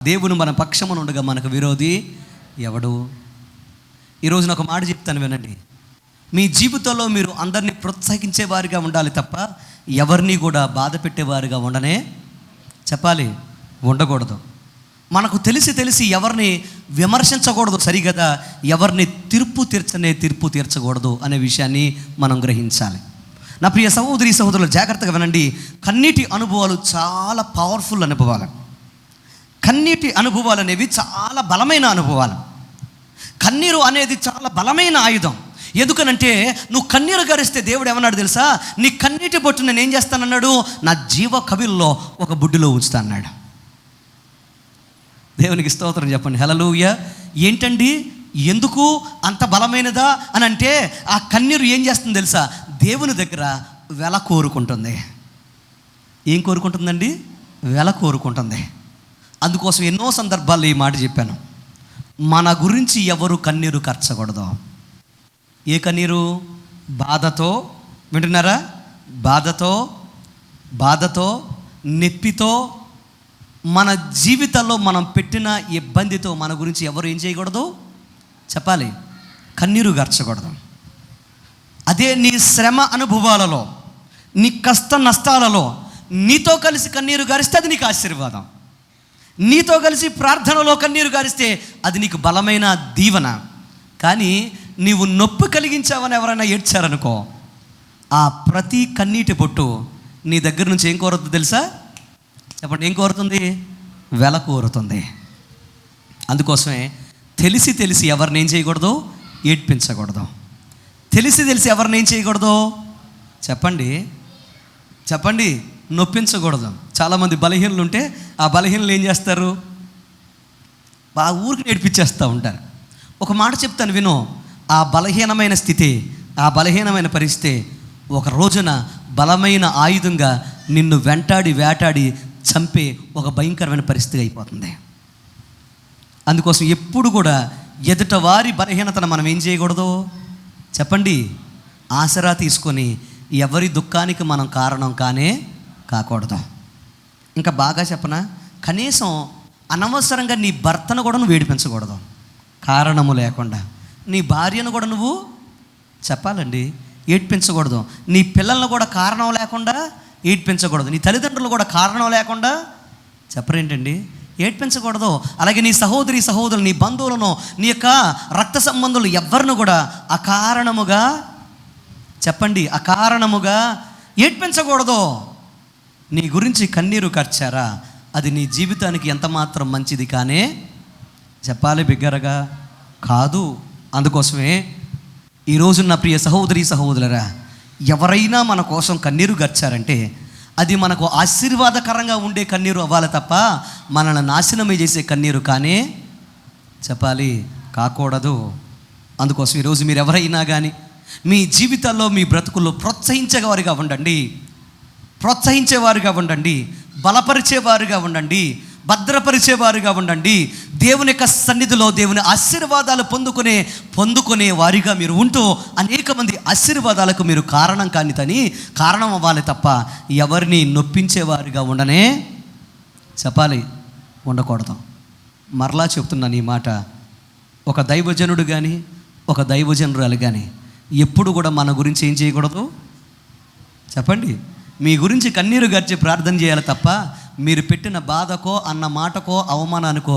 దేవుని మన పక్షమున ఉండగా మనకు విరోధి ఎవడు? ఈరోజు నాకు మాట చెప్తాను వినండి. మీ జీవితంలో మీరు అందరినీ ప్రోత్సహించేవారిగా ఉండాలి తప్ప ఎవరిని కూడా బాధ పెట్టేవారిగా ఉండకూడదు. మనకు తెలిసి ఎవరిని విమర్శించకూడదు సరిగదా, ఎవరిని తీర్పు తీర్చకూడదు అనే విషయాన్ని మనం గ్రహించాలి. నా ప్రియ సహోదరి సహోదరులు జాగ్రత్తగా వినండి. కన్నీటి అనుభవాలు చాలా పవర్ఫుల్ అనుభవాలు. కన్నీటి అనుభవాలు అనేవి చాలా బలమైన అనుభవాలు. కన్నీరు అనేది చాలా బలమైన ఆయుధం. ఎందుకనంటే నువ్వు కన్నీరు గరిస్తే దేవుడు ఏమన్నాడు తెలుసా? నీ కన్నీటి బొట్టు నేను ఏం చేస్తానన్నాడు? నా జీవ కవిల్లో ఒక బుడ్డిలో ఉంచుతా అన్నాడు. దేవునికి స్తోత్రం చెప్పండి. హల్లెలూయా. ఏంటండి, ఎందుకు అంత బలమైనదా అని అంటే, ఆ కన్నీరు ఏం చేస్తుంది తెలుసా? దేవుని దగ్గర వెల కోరుకుంటుంది. ఏం కోరుకుంటుందండి? వెల కోరుకుంటుంది. అందుకోసం ఎన్నో సందర్భాల్లో ఈ మాట చెప్పాను. మన గురించి ఎవరు కన్నీరు కార్చకూడదు. ఏ కన్నీరు? బాధతో, వింటున్నారా? బాధతో నొప్పితో, మన జీవితంలో మనం పెట్టిన ఇబ్బందితో మన గురించి ఎవరు ఏం చేయకూడదు? చెప్పాలి, కన్నీరు గార్చకూడదు. అదే నీ శ్రమ అనుభవాలలో, నీ కష్ట నష్టాలలో నీతో కలిసి కన్నీరు గారిస్తే అది నీకు ఆశీర్వాదం. నీతో కలిసి ప్రార్థనలో కన్నీరు గారిస్తే అది నీకు బలమైన దీవెన. కానీ నీవు నొప్పి కలిగించావని ఎవరైనా ఏడ్చారనుకో, ఆ ప్రతి కన్నీటి బొట్టు నీ దగ్గర నుంచి ఏం కోరుతుంది తెలుసా? చెప్పండి, ఏం కోరుతుంది? వెల కోరుతుంది. అందుకోసమే తెలిసి ఎవరిని ఏం చేయకూడదు? ఏడ్పించకూడదు. తెలిసి ఎవరిని ఏం చేయకూడదు? చెప్పండి, నొప్పించకూడదు. చాలామంది బలహీనలు ఉంటే ఆ బలహీనలు ఏం చేస్తారు? బాగా ఊరికి నేర్పించేస్తూ ఉంటారు. ఒక మాట చెప్తాను విను. ఆ బలహీనమైన స్థితి, ఆ బలహీనమైన పరిస్థితి ఒక రోజున బలమైన ఆయుధంగా నిన్ను వేటాడి చంపే ఒక భయంకరమైన పరిస్థితి అయిపోతుంది. అందుకోసం ఎప్పుడు కూడా ఎదుట వారి బలహీనతను మనం ఏం చేయకూడదు? చెప్పండి, ఆసరా తీసుకొని ఎవరి దుఃఖానికి మనం కారణం కాకూడదు. ఇంకా బాగా చెప్పనా, కనీసం అనవసరంగా నీ భర్తను కూడా నువ్వు ఏడిపించకూడదు కారణము లేకుండా. నీ భార్యను కూడా నువ్వు చెప్పాలండి ఏడ్పించకూడదు. నీ పిల్లలను కూడా కారణం లేకుండా ఏడ్పించకూడదు. నీ తల్లిదండ్రులు కూడా కారణం లేకుండా చెప్పరేంటండి ఏడ్పించకూడదు. అలాగే నీ సహోదరులు, నీ బంధువులను, నీ యొక్క రక్త సంబంధులు ఎవరిని కూడా అకారణముగా ఏడ్పించకూడదు. నీ గురించి కన్నీరు కార్చారా, అది నీ జీవితానికి ఎంత మాత్రం మంచిది చెప్పాలి బిగ్గరగా కాదు. అందుకోసమే ఈరోజు నా ప్రియ సహోదరులరా, ఎవరైనా మన కోసం కన్నీరు గర్చారంటే అది మనకు ఆశీర్వాదకరంగా ఉండే కన్నీరు అవ్వాలి తప్ప మనల్ని నాశనమే చేసే కన్నీరు చెప్పాలి కాకూడదు. అందుకోసం ఈరోజు మీరు ఎవరైనా కానీ మీ జీవితాల్లో, మీ బ్రతుకుల్లో ప్రోత్సహించేవారుగా ఉండండి, బలపరిచేవారుగా ఉండండి, భద్రపరిచేవారుగా ఉండండి. దేవుని యొక్క సన్నిధిలో దేవుని ఆశీర్వాదాలు పొందుకునే వారిగా మీరు ఉంటూ అనేక మంది ఆశీర్వాదాలకు మీరు కారణం అవ్వాలి తప్ప ఎవరిని నొప్పించేవారుగా ఉండకూడదు. మరలా చెప్తున్నాను ఈ మాట. ఒక దైవజనుడు కానీ, ఒక దైవజనురాలు కానీ ఎప్పుడు కూడా మన గురించి ఏం చేయకూడదు? చెప్పండి, మీ గురించి కన్నీరు గార్చి ప్రార్థన చేయాలి తప్ప మీరు పెట్టిన బాధకో, అన్న మాటకో, అవమానానికో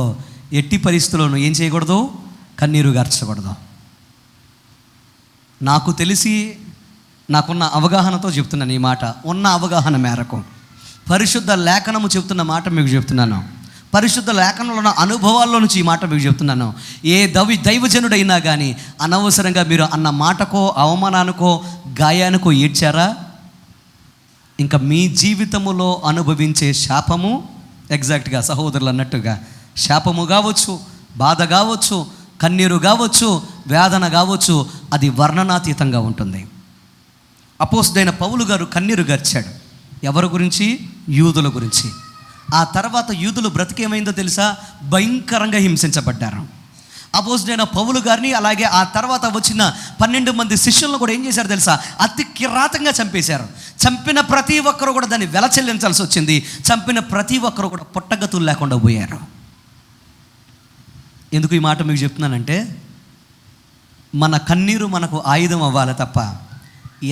ఎట్టి పరిస్థితుల్లోనూ ఏం చేయకూడదు? కన్నీరు గార్చకూడదు. నాకు తెలిసి, నాకున్న అవగాహనతో చెప్తున్నాను ఈ మాట. ఉన్న అవగాహన మేరకు పరిశుద్ధ లేఖనము చెప్తున్న మాట మీకు చెప్తున్నాను. పరిశుద్ధ లేఖనంలో ఉన్న అనుభవాల్లో నుంచి ఈ మాట మీకు చెప్తున్నాను. ఏ దైవజనుడైనా కానీ అనవసరంగా మీరు అన్న మాటకో, అవమానానికో, గాయానికో ఏడ్చారా, ఇంకా మీ జీవితములో అనుభవించే శాపము ఎగ్జాక్ట్గా సహోదరులు అన్నట్టుగా శాపము కావచ్చు, బాధ కావచ్చు, కన్నీరు కావచ్చు, వేదన కావచ్చు, అది వర్ణనాతీతంగా ఉంటుంది. అపోస్తలుడైన పౌలు గారు కన్నీరు గార్చాడు. ఎవరి గురించి? యూదుల గురించి. ఆ తర్వాత యూదులు బ్రతికేమైందో తెలుసా? భయంకరంగా హింసించబడ్డారు. అపోస్తలుడైన పౌలు గారిని, అలాగే ఆ తర్వాత వచ్చిన 12 మంది శిష్యులను కూడా ఏం చేశారు తెలుసా? అతి కిరాతంగా చంపేశారు. చంపిన ప్రతి ఒక్కరు కూడా దాన్ని వెల చెల్లించాల్సి వచ్చింది. చంపిన ప్రతి ఒక్కరు కూడా పుట్టగతులు లేకుండా పోయారు. ఎందుకు ఈ మాట మీకు చెప్తున్నానంటే, మన కన్నీరు మనకు ఆయుధం అవ్వాలి తప్ప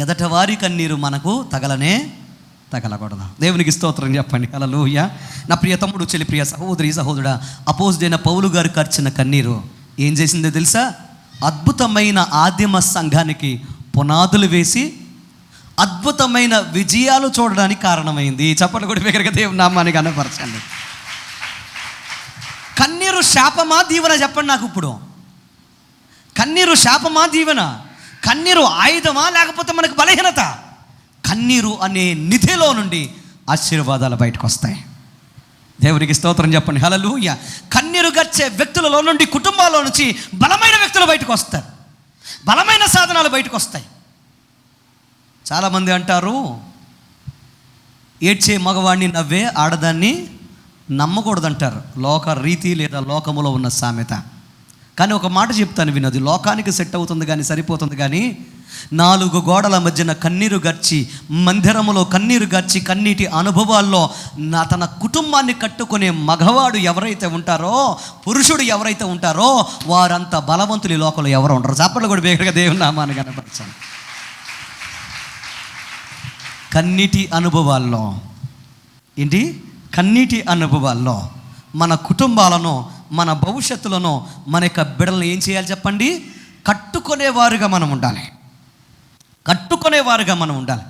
ఎదటవారి కన్నీరు మనకు తగలకూడదు. దేవునికి స్తోత్రం చెప్పండి. హల్లెలూయా. నా ప్రియ తమ్ముడు, చెల్లి, ప్రియ సహోదరి, సహోదరుడా, అపోజిడైన పౌలు గారు కార్చిన కన్నీరు ఏం చేసిందో తెలుసా? అద్భుతమైన ఆదిమ సంఘానికి పునాదులు వేసి అద్భుతమైన విజయాలు చూడడానికి కారణమైంది. చప్పట్లు కూడా బిగ్గరగా దేవుని నామాన్ని కనపరచండి. కన్నీరు శాపమా దీవెన? చెప్పండి నాకు ఇప్పుడు. కన్నీరు శాపమా దీవెన? కన్నీరు ఆయుధమా లేకపోతే మనకు బలహీనత? కన్నీరు అనే నిధిలో నుండి ఆశీర్వాదాలు బయటకు వస్తాయి. దేవునికి స్తోత్రం చెప్పండి. హల్లెలూయా. కన్నీరు గచ్చే వ్యక్తులలో నుండి, కుటుంబాల్లో నుంచి బలమైన వ్యక్తులు బయటకు వస్తారు. బలమైన సాధనాలు బయటకు వస్తాయి. చాలామంది అంటారు, ఏడ్చే మగవాడిని నవ్వే ఆడదాన్ని నమ్మకూడదంటారు. లోక రీతి లేదా లోకములో ఉన్న సామెత. కానీ ఒక మాట చెప్తాను వినది, లోకానికి సెట్ అవుతుంది కానీ సరిపోతుంది కానీ, 4 గోడల మధ్యన కన్నీరు గర్చి, మందిరములో కన్నీరు గర్చి, కన్నీటి అనుభవాల్లో తన కుటుంబాన్ని కట్టుకునే మగవాడు ఎవరైతే ఉంటారో, పురుషుడు ఎవరైతే ఉంటారో, వారంత బలవంతులు ఈ లోకంలో ఎవరు ఉంటారు? చప్పట్లు కూడా వేగంగా దేవుని నామాన్ని కనపరచండి. కన్నీటి అనుభవాల్లో ఏంటి? కన్నీటి అనుభవాల్లో మన కుటుంబాలను, మన భవిష్యత్తులను, మన యొక్క బిడ్డలను ఏం చేయాలి చెప్పండి? కట్టుకునేవారుగా మనం ఉండాలి. కట్టుకునేవారుగా మనం ఉండాలి.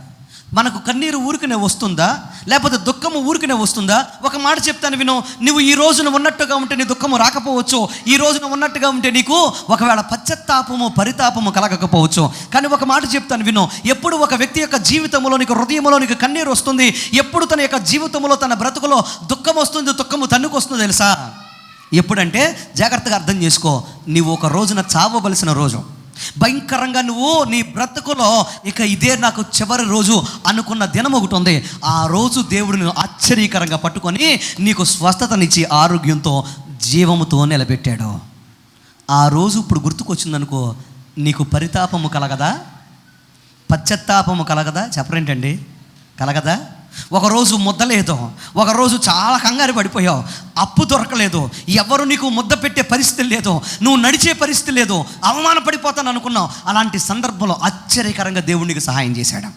మనకు కన్నీరు ఊరికనే వస్తుందా, లేకపోతే దుఃఖము ఊరికనే వస్తుందా? ఒక మాట చెప్తాను విను. నువ్వు ఈ రోజున ఉన్నట్టుగా ఉంటే నీ దుఃఖము రాకపోవచ్చు. ఈ రోజున ఉన్నట్టుగా ఉంటే నీకు ఒకవేళ పశ్చాత్తాపము, పరితాపము కలగకపోవచ్చు. కానీ ఒక మాట చెప్తాను విను. ఎప్పుడు ఒక వ్యక్తి యొక్క జీవితంలో, నీకు హృదయంలో నీకు కన్నీరు వస్తుంది, ఎప్పుడు తన యొక్క జీవితంలో, తన బ్రతుకులో దుఃఖం వస్తుంది, దుఃఖము తన్నుకొస్తుందో తెలుసా? ఎప్పుడంటే జాగ్రత్తగా అర్థం చేసుకో. నీవు ఒక రోజున చావవలసిన రోజు, భయంకరంగా నువ్వు నీ బ్రతుకులో ఇక ఇదే నాకు చివరి రోజు అనుకున్న దినం ఒకటి ఉంది. ఆ రోజు దేవుడు నిన్ను ఆశ్చర్యకరంగా పట్టుకొని నీకు స్వస్థతనిచ్చి ఆరోగ్యంతో, జీవముతో నిలబెట్టాడు. ఆ రోజు ఇప్పుడు గుర్తుకొచ్చిందనుకో, నీకు పరితాపము కలగదా? పశ్చాత్తాపము కలగదా? చెప్పరేంటండి, కలగదా? ఒకరోజు ముద్ద లేదు, ఒకరోజు చాలా కంగారు పడిపోయావు, అప్పు దొరకలేదు, ఎవరు నీకు ముద్ద పెట్టే పరిస్థితి లేదు, నువ్వు నడిచే పరిస్థితి లేదు, అవమానపడిపోతాను అనుకున్నావు. అలాంటి సందర్భంలో ఆశ్చర్యకరంగా దేవుడు నీకు సహాయం చేశాడు.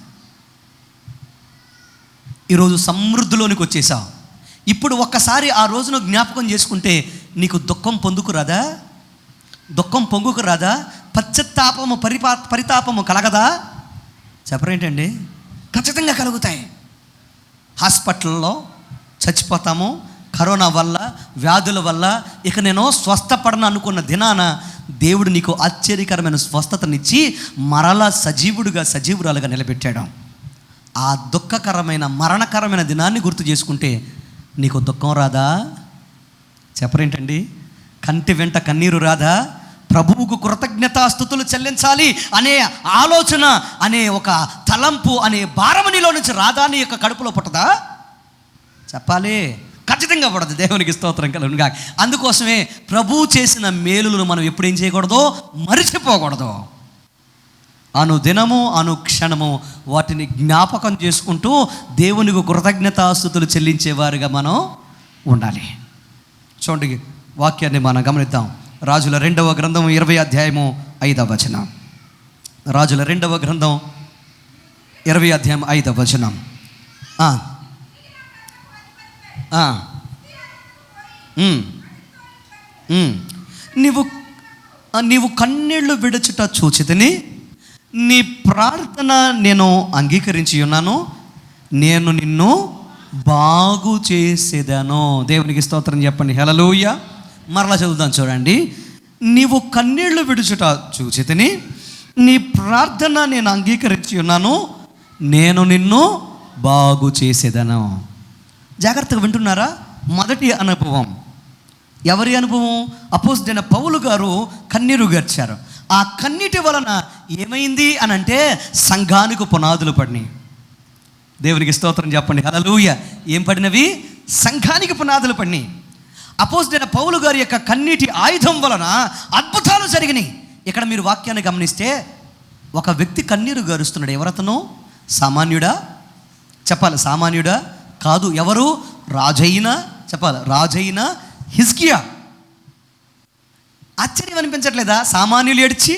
ఈరోజు సమృద్ధిలోనికి వచ్చేసావు. ఇప్పుడు ఒక్కసారి ఆ రోజును జ్ఞాపకం చేసుకుంటే నీకు దుఃఖం పొందుకురాదా? దుఃఖం పొంగుకురాదా? పశ్చాత్తాపము, పరితాపము కలగదా? చెప్పరేంటండి, ఖచ్చితంగా కలుగుతాయి. హాస్పిటల్లో చచ్చిపోతాము, కరోనా వల్ల, వ్యాధుల వల్ల, ఇక నేను స్వస్థపడను అనుకున్న దినాన దేవుడు నీకు ఆశ్చర్యకరమైన స్వస్థతనిచ్చి మరలా సజీవురాలుగా నిలబెట్టాడు. ఆ దుఃఖకరమైన, మరణకరమైన దినాన్ని గుర్తు చేసుకుంటే నీకు దుఃఖం రాదా? చెప్పరేంటండి, కంటి వెంట కన్నీరు రాదా? ప్రభువుకు కృతజ్ఞతాస్తుతులు చెల్లించాలి అనే ఆలోచన, అనే ఒక తలంపు, అనే భారము నీలో నుంచి రాదా? నీ యొక్క కడుపులో పుట్టదా? చెప్పాలి, ఖచ్చితంగా పడదు. దేవునికి స్తోత్రం కలుగునుగా. అందుకోసమే ప్రభువు చేసిన మేలులను మనం ఎప్పుడేం చేయకూడదు? మరిచిపోకూడదు. అనుదినము, అనుక్షణము వాటిని జ్ఞాపకం చేసుకుంటూ దేవునికి కృతజ్ఞతాస్తుతులు చెల్లించేవారుగా మనం ఉండాలి. చూడండి, వాక్యాన్ని మనం గమనిద్దాం. రాజుల 2వ గ్రంథం 20వ అధ్యాయము 5వ వచనం. రాజుల 2వ గ్రంథం 20వ అధ్యాయం 5వ వచనం. నీవు కన్నీళ్లు విడుచుట చూచితిని, నీ ప్రార్థన నేను అంగీకరించి ఉన్నాను, నేను నిన్ను బాగు చేసేదాను. దేవునికి స్తోత్రం చెప్పండి. హల్లెలూయా. మరలా చదువుదాం, చూడండి. నీవు కన్నీళ్లు విడుచుట చూచితిని, నీ ప్రార్థన నేను అంగీకరించి ఉన్నాను, నేను నిన్ను బాగు చేసేదను. జాగ్రత్తగా వింటున్నారా? మొదటి అనుభవం ఎవరి అనుభవం? అపోస్తలుడైన పౌలు గారు కన్నీరు గర్చారు. ఆ కన్నీటి వలన ఏమైంది అని అంటే, సంఘానికి పునాదులు పడినాయి. దేవునికి స్తోత్రం చెప్పండి. హల్లెలూయా. ఏం పడినవి? సంఘానికి పునాదులు పడినాయి. అపోస్తలుడైన పౌలు గారి యొక్క కన్నీటి ఆయుధం వలన అద్భుతాలు జరిగినాయి. ఇక్కడ మీరు వాక్యాన్ని గమనిస్తే, ఒక వ్యక్తి కన్నీరు గారుస్తున్నాడు. ఎవరతను? సామాన్యుడా? చెప్పాలి, సామాన్యుడా కాదు. ఎవరు? రాజైన, చెప్పాలి, రాజైన హిజ్కియా. ఆశ్చర్యం అనిపించట్లేదా? సామాన్యులు ఏడ్చి,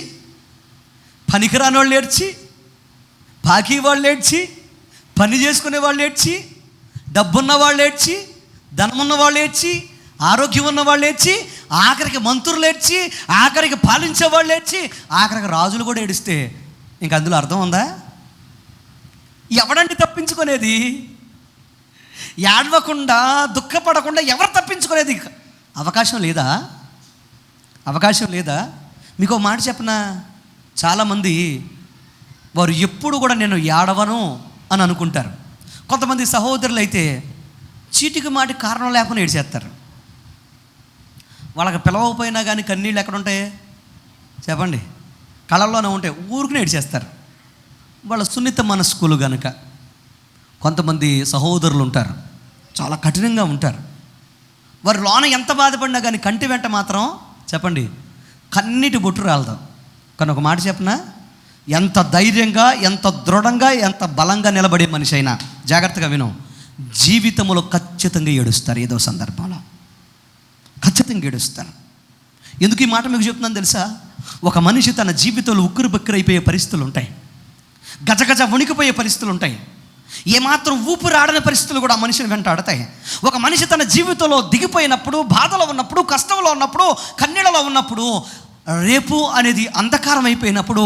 పనికిరాని వాళ్ళు ఏడ్చి, బాకీ వాళ్ళు ఏడ్చి, పని చేసుకునే వాళ్ళు ఏడ్చి, డబ్బున్న వాళ్ళు ఏడ్చి, ధనమున్న వాళ్ళు ఏడ్చి, ఆరోగ్యం ఉన్న వాళ్ళు ఏడ్చి, ఆఖరికి మంత్రులు ఏడ్చి, ఆఖరికి పాలించే వాళ్ళు ఏడ్చి, ఆఖరికి రాజులు కూడా ఏడిస్తే ఇంక అందులో అర్థం ఉందా? ఎవడండి తప్పించుకునేది? ఏడవకుండా దుఃఖపడకుండా ఎవరు తప్పించుకునేది? అవకాశం లేదా? అవకాశం లేదా? మీకు ఒక మాట చెప్పనా, చాలామంది వారు ఎప్పుడు కూడా నేను ఏడవను అని అనుకుంటారు. కొంతమంది సహోదరులు అయితే చీటికి మాటి కారణం లేకుండా ఏడ్చేస్తారు. వాళ్ళకి పిలవకపోయినా కానీ కన్నీళ్ళు ఎక్కడ ఉంటాయి చెప్పండి? కళ్ళల్లోనే ఉంటాయి, ఊరుకుని ఏడ్చేస్తారు. వాళ్ళ సున్నిత మనస్కులు కనుక. కొంతమంది సహోదరులు ఉంటారు, చాలా కఠినంగా ఉంటారు. వారి లోన ఎంత బాధపడినా కానీ కంటి వెంట మాత్రం చెప్పండి కన్నీటి బొట్టు రాలదాం. కానీ ఒక మాట చెప్పనా, ఎంత ధైర్యంగా, ఎంత దృఢంగా, ఎంత బలంగా నిలబడే మనిషి అయినా జాగ్రత్తగా విను, జీవితంలో ఖచ్చితంగా ఏడుస్తారు. ఏదో సందర్భంలో ఖచ్చితంగా ఏడుస్తారు. ఎందుకు ఈ మాట మీకు చెప్తున్నాను తెలుసా? ఒక మనిషి తన జీవితంలో ఉక్కిరి బిక్కిరి అయిపోయే పరిస్థితులు ఉంటాయి, గజగజ వణికిపోయే పరిస్థితులు ఉంటాయి, ఏమాత్రం ఊపిరాడని పరిస్థితులు కూడా మనిషిని వెంటాడతాయి. ఒక మనిషి తన జీవితంలో దిగిపోయినప్పుడు, బాధలో ఉన్నప్పుడు, కష్టంలో ఉన్నప్పుడు, కన్నీళ్ళలో ఉన్నప్పుడు, రేపు అనేది అంధకారం అయిపోయినప్పుడు,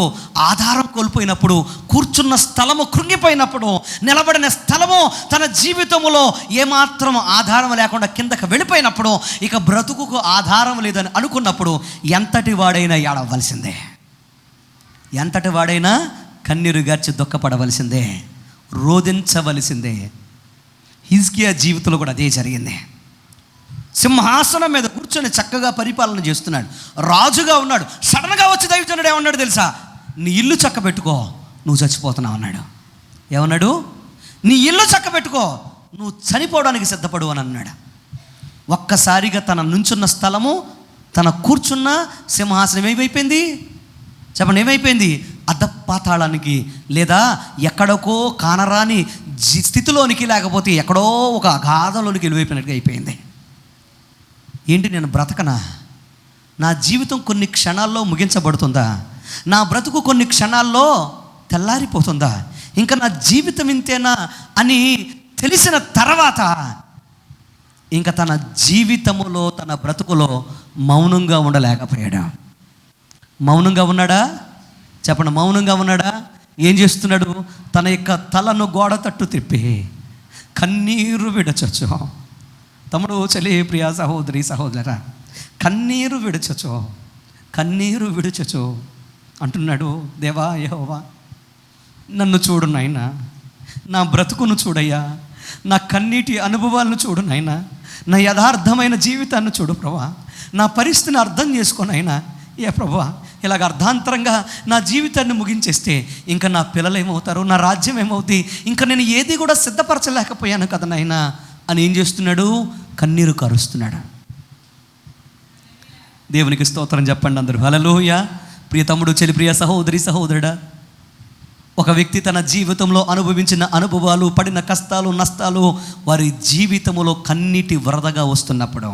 ఆధారం కోల్పోయినప్పుడు, కూర్చున్న స్థలము కృంగిపోయినప్పుడు, నిలబడిన స్థలము తన జీవితంలో ఏమాత్రం ఆధారం లేకుండా కిందకి వెళ్ళిపోయినప్పుడు, ఇక బ్రతుకుకు ఆధారం లేదని అనుకున్నప్పుడు ఎంతటి వాడైనా ఏడవలసిందే, ఎంతటి వాడైనా కన్నీరు గార్చి దుఃఖపడవలసిందే, రోదించవలసిందే. హిజ్కియా జీవితంలో కూడా అదే జరిగింది. సింహాసనం మీద కూర్చొని చక్కగా పరిపాలన చేస్తున్నాడు, రాజుగా ఉన్నాడు. సడన్గా వచ్చి దైవజనుడు ఏమన్నాడు తెలుసా? నీ ఇల్లు చక్క పెట్టుకో, నువ్వు చచ్చిపోతున్నావు అన్నాడు. ఏమన్నాడు? నీ ఇల్లు చక్క పెట్టుకో, నువ్వు చనిపోవడానికి సిద్ధపడు అని అన్నాడు. ఒక్కసారిగా తన నుంచున్న స్థలము, తన కూర్చున్న సింహాసనం ఏమైపోయింది చెప్పండి? ఏమైపోయింది? అధపాతాళానికి, లేదా ఎక్కడికో కానరాని స్థితిలోనికి, లేకపోతే ఎక్కడో ఒక అగాధంలోనికి వెళ్ళిపోయినట్టుగా అయిపోయింది. ఏంటి, నేను బ్రతకనా? నా జీవితం కొన్ని క్షణాల్లో ముగించబడుతుందా? నా బ్రతుకు కొన్ని క్షణాల్లో తెల్లారిపోతుందా? ఇంకా నా జీవితం ఇంతేనా అని తెలిసిన తర్వాత ఇంకా తన జీవితములో, తన బ్రతుకులో మౌనంగా ఉండలేకపోయాడు. మౌనంగా ఉన్నాడా చెప్పండి? మౌనంగా ఉన్నాడా? ఏం చేస్తున్నాడు? తన యొక్క తలను గోడ తట్టు తిప్పి కన్నీరు విడచొచ్చు. తమ్ముడు, చెల్లి, ప్రియ సహోదరి, సహోదరా, కన్నీరు విడచొచ్చు, కన్నీరు విడచొచ్చు అంటున్నాడు. దేవా యెహోవా, నన్ను చూడు నాయనా, నా బ్రతుకును చూడయ్యా, నా కన్నీటి అనుభవాలను చూడు నాయనా, నా యథార్థమైన జీవితాన్ని చూడు ప్రభా, నా పరిస్థితిని అర్థం చేసుకోనైనా. ఏ ప్రభా, ఇలాగ అర్ధాంతరంగా నా జీవితాన్ని ముగించేస్తే ఇంకా నా పిల్లలు ఏమవుతారు, నా రాజ్యం ఏమవుతుంది, ఇంకా నేను ఏది కూడా సిద్ధపరచలేకపోయాను కదా నాయనా అని ఏం చేస్తున్నాడు? కన్నీరు కారుస్తున్నాడు. దేవునికి స్తోత్రం చెప్పండి అందరూ. హల్లెలూయా. ప్రియ తమ్ముడు, చెల్లి, ప్రియ సహోదరి, సహోదరుడా, ఒక వ్యక్తి తన జీవితంలో అనుభవించిన అనుభవాలు, పడిన కష్టాలు, నష్టాలు వారి జీవితంలో కన్నీటి వరదగా వస్తున్నప్పుడు,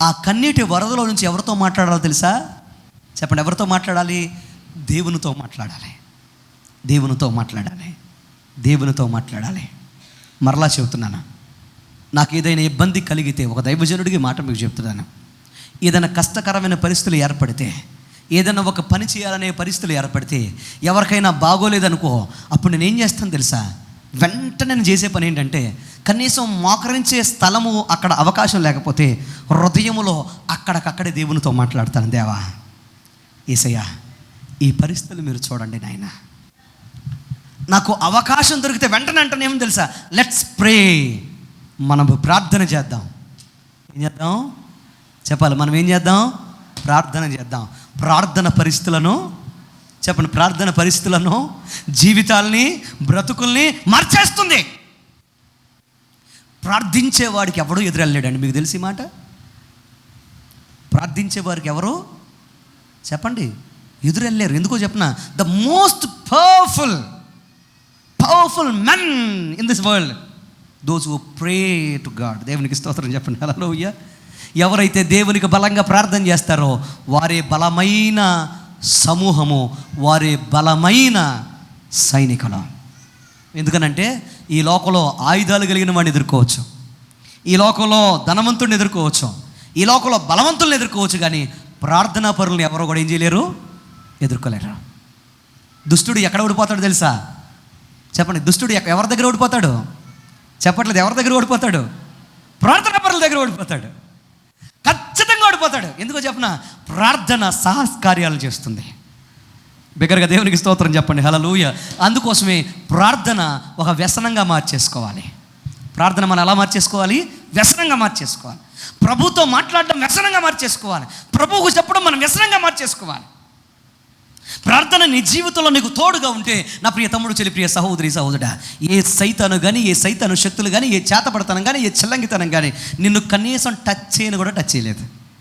ఆ కన్నీటి వరదలో నుంచి ఎవరితో మాట్లాడాలో తెలుసా? చెప్పండి, ఎవరితో మాట్లాడాలి? దేవునితో మాట్లాడాలి, దేవునితో మాట్లాడాలి, దేవునితో మాట్లాడాలి. మరలా చెబుతున్నాను, నాకు ఏదైనా ఇబ్బంది కలిగితే, ఒక దైవజనుడికి మాట మీకు చెప్తున్నాను, ఏదైనా కష్టకరమైన పరిస్థితులు ఏర్పడితే, ఏదైనా ఒక పని చేయాలనే పరిస్థితులు ఏర్పడితే, ఎవరికైనా బాగోలేదనుకో, అప్పుడు నేను ఏం చేస్తాను తెలుసా? వెంటనే నేను చేసే పని ఏంటంటే, కనీసం మోకరించే స్థలము అక్కడ అవకాశం లేకపోతే హృదయములో అక్కడికక్కడే దేవునితో మాట్లాడతాను. దేవా, యేసయ్యా, ఈ పరిస్థితులు మీరు చూడండి నాయన, నాకు అవకాశం దొరికితే వెంటనే ఏమో తెలుసా? లెట్స్ ప్రే, మనం ప్రార్థన చేద్దాం. ఏం చేద్దాం చెప్పాలి? మనం ఏం చేద్దాం? ప్రార్థన చేద్దాం. ప్రార్థన పరిస్థితులను చెప్పండి, ప్రార్థన పరిస్థితులను, జీవితాల్ని, బ్రతుకుల్ని మార్చేస్తుంది. ప్రార్థించేవాడికి ఎవడూ ఎదురెళ్ళలేడండి. మీకు తెలిసి మాట? ప్రార్థించేవారికి ఎవరు చెప్పండి ఎదురెళ్ళారు. ఎందుకో చెప్పనా? The most powerful men in this world, those who pray to God. దేవునికి స్తోత్రం చెప్పండి. హల్లెలూయా. ఎవరైతే దేవునికి బలంగా ప్రార్థన చేస్తారో వారే బలమైన సమూహము, వారే బలమైన సైనికులు. ఎందుకనంటే ఈ లోకంలో ఆయుధాలు కలిగిన వాడిని ఎదుర్కోవచ్చు, ఈ లోకంలో ధనవంతుడిని ఎదుర్కోవచ్చు, ఈ లోకంలో బలవంతుల్ని ఎదుర్కోవచ్చు, కానీ ప్రార్థనా పరులను ఎవరో కూడా ఏం చేయలేరు, ఎదుర్కోలేరు. దుష్టుడు ఎక్కడ ఓడిపోతాడు తెలుసా? చెప్పండి. దుష్టుడు ఎవరి దగ్గర ఓడిపోతాడు? చెప్పట్లేదు. ఎవరి దగ్గర ఓడిపోతాడు? ప్రార్థనా పరుల దగ్గర ఓడిపోతాడు. ఖచ్చితంగా ఓడిపోతాడు. ఎందుకో చెప్పనా? ప్రార్థన సాహస్కార్యాలు చేస్తుంది. బిగ్గరగా దేవునికి స్తోత్రం చెప్పండి. హల్లెలూయా. అందుకోసమే ప్రార్థన ఒక వ్యసనంగా మార్చేసుకోవాలి. ప్రార్థన మనం ఎలా మార్చేసుకోవాలి? వ్యసనంగా మార్చేసుకోవాలి. ప్రభుతో మాట్లాడడం వ్యసనంగా మార్చేసుకోవాలి. ప్రభువుకు చెప్పడం మనం వ్యసనంగా మార్చేసుకోవాలి. ప్రార్థన నీ జీవితంలో నీకు తోడుగా ఉంటే, నా ప్రియ తమ్ముడు, చెల్లి, ప్రియ సహోదరి, సహోదరుడా, ఏ సైతాను కానీ, ఏ సైతాను శక్తులు కానీ, ఏ చేతపడతనం కానీ, ఏ చెల్లంగితనం కానీ నిన్ను కనీసం టచ్ చేయను కూడా టచ్ చేయలేదు.